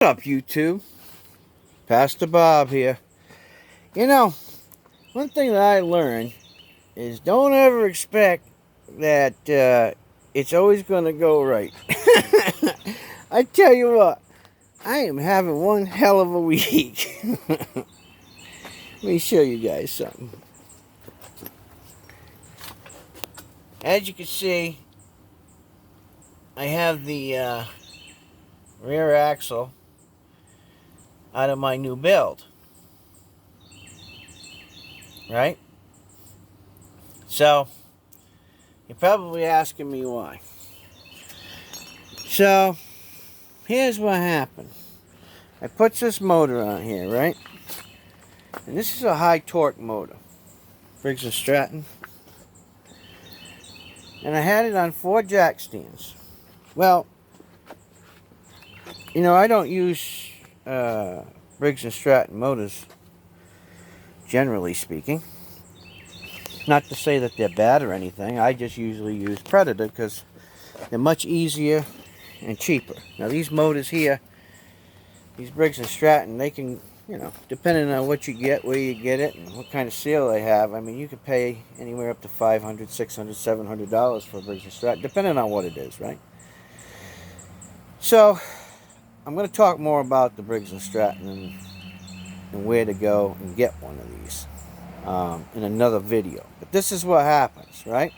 What's up, YouTube? Pastor Bob here. You know, one thing that I learned is don't ever expect that it's always going to go right. I tell you what, I am having one hell of a week. Let me show you guys something. As you can see, I have the rear axle out of my new build. Right? So, you're probably asking me why. So, here's what happened. I put this motor on here, right? And this is a high torque motor. Briggs & Stratton. And I had it on 4 jack stands. Well, you know, I don't use Briggs & Stratton motors, generally speaking. Not to say that they're bad or anything. I just usually use Predator because they're much easier and cheaper. Now these motors here, these Briggs & Stratton, they can, you know, depending on what you get, where you get it, and what kind of seal they have, I mean, you could pay anywhere up to $500, $600, $700 for a Briggs & Stratton, depending on what it is, right? So, I'm going to talk more about the Briggs & Stratton and where to go and get one of these in another video. But this is what happens, right?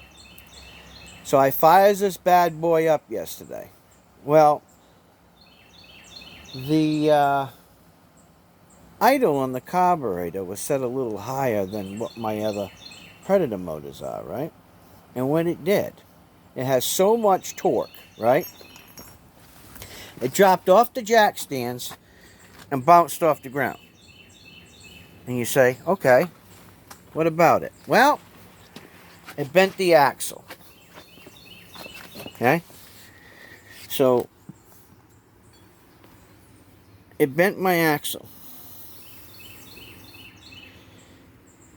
So I fires this bad boy up yesterday. Well, the idle on the carburetor was set a little higher than what my other Predator motors are, right? And when it did, it has so much torque, right? It dropped off the jack stands and bounced off the ground. And you say, okay, what about it? Well, it bent the axle. Okay? So, it bent my axle.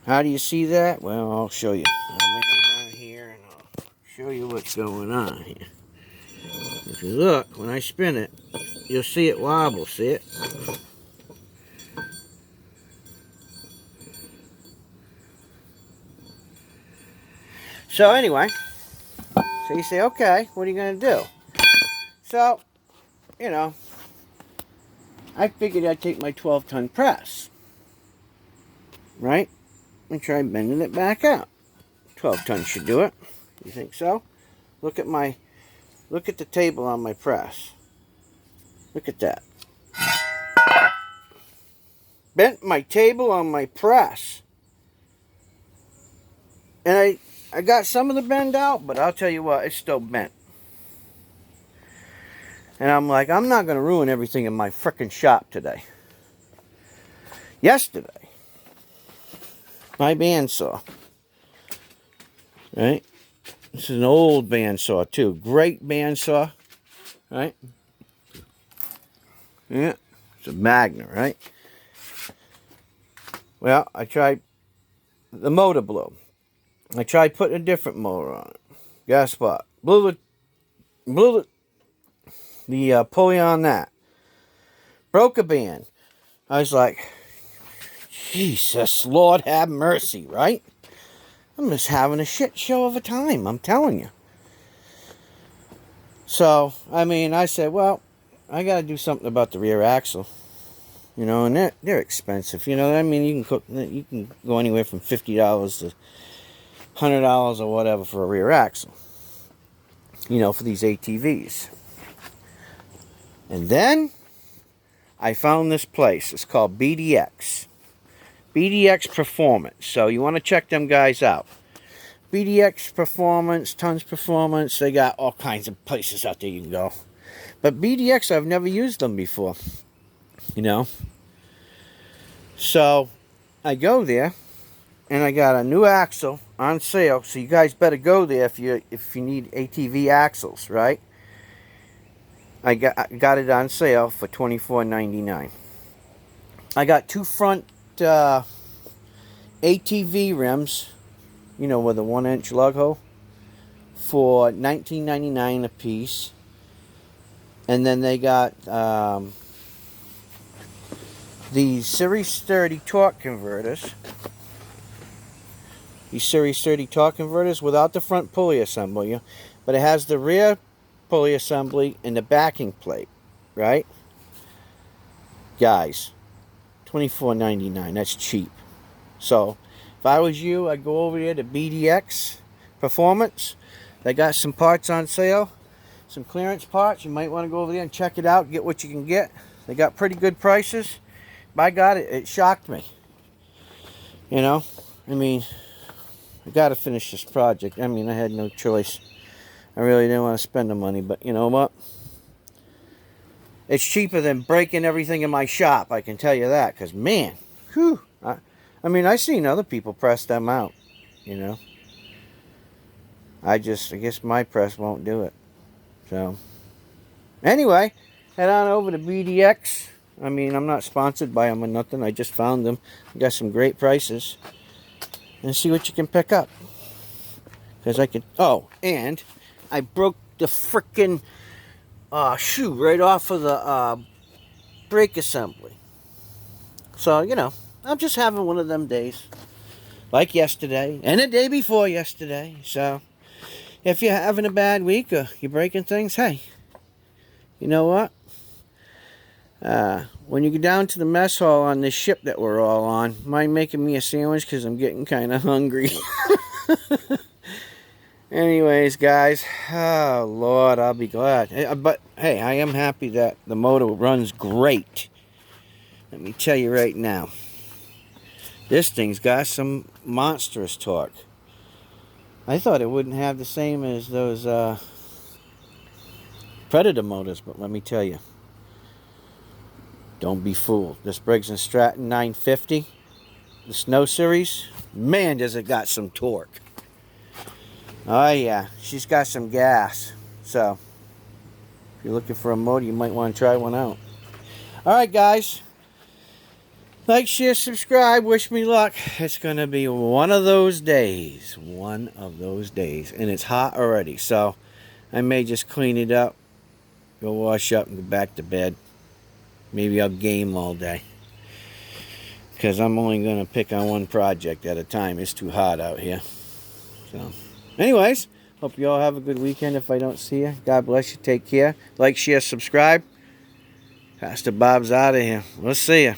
How do you see that? Well, I'll show you. I'll bring it down here and I'll show you what's going on here. If you look, when I spin it, you'll see it wobble. See it? So anyway, so you say, okay, what are you going to do? So, you know, I figured I'd take my 12-ton press, right, and try bending it back out. 12 tons should do it. You think so? Look at the table on my press. Look at that. Bent my table on my press. And I got some of the bend out, but I'll tell you what, it's still bent. And I'm like, I'm not going to ruin everything in my frickin' shop today. Yesterday, my bandsaw, right? This is an old bandsaw too. Great bandsaw, right? Yeah, it's a Magna, right? Well, I tried, the motor blew. I tried putting a different motor on it. Guess what? Blew the pulley on that. Broke a band. I was like, Jesus, Lord have mercy, right? I'm just having a shit show of a time, I'm telling you. So, I mean, I said, well, I got to do something about the rear axle. You know, and they're expensive. You know, I mean, you can go anywhere from $50 to $100 or whatever for a rear axle. You know, for these ATVs. And then I found this place. It's called BDX. BDX Performance. So you want to check them guys out. BDX Performance, Tons Performance. They got all kinds of places out there you can go. But BDX, I've never used them before. You know. So I go there. And I got a new axle on sale. So you guys better go there if you need ATV axles, right? I got it on sale for $24.99. I got 2 front ATV rims, you know, with a 1-inch lug hole, for $19.99 a piece. And then they got These Series 30 torque converters. These Series 30 torque converters without the front pulley assembly, but it has the rear pulley assembly and the backing plate, right? Guys, $24.99. That's cheap. So, if I was you, I'd go over there to BDX Performance. They got some parts on sale, some clearance parts. You might want to go over there and check it out, get what you can get. They got pretty good prices. By God, it shocked me. You know, I mean, I got to finish this project. I mean, I had no choice. I really didn't want to spend the money, but you know what? It's cheaper than breaking everything in my shop, I can tell you that. Because, man, whew, I mean, I've seen other people press them out, you know. I guess my press won't do it. So, anyway, head on over to BDX. I mean, I'm not sponsored by them or nothing. I just found them. I got some great prices. And see what you can pick up. Because I could... Oh, and I broke the frickin' shoe right off of the brake assembly. So, you know, I'm just having one of them days. Like yesterday. And the day before yesterday. So, if you're having a bad week or you're breaking things, hey, you know what? When you go down to the mess hall on this ship that we're all on, mind making me a sandwich because I'm getting kind of hungry. Anyways, guys, oh Lord, I'll be glad. But hey, I am happy that the motor runs great. Let me tell you right now, this thing's got some monstrous torque. I thought it wouldn't have the same as those Predator motors, but let me tell you, don't be fooled. This Briggs & Stratton 950, the Snow Series, man, does it got some torque. Oh yeah, she's got some gas. So, if you're looking for a motor, you might want to try one out. Alright guys, like, share, subscribe, wish me luck. It's going to be one of those days. One of those days. And it's hot already, so I may just clean it up, go wash up and go back to bed. Maybe I'll game all day. Because I'm only going to pick on one project at a time. It's too hot out here. So, anyways, hope you all have a good weekend if I don't see you. God bless you. Take care. Like, share, subscribe. Pastor Bob's out of here. We'll see you.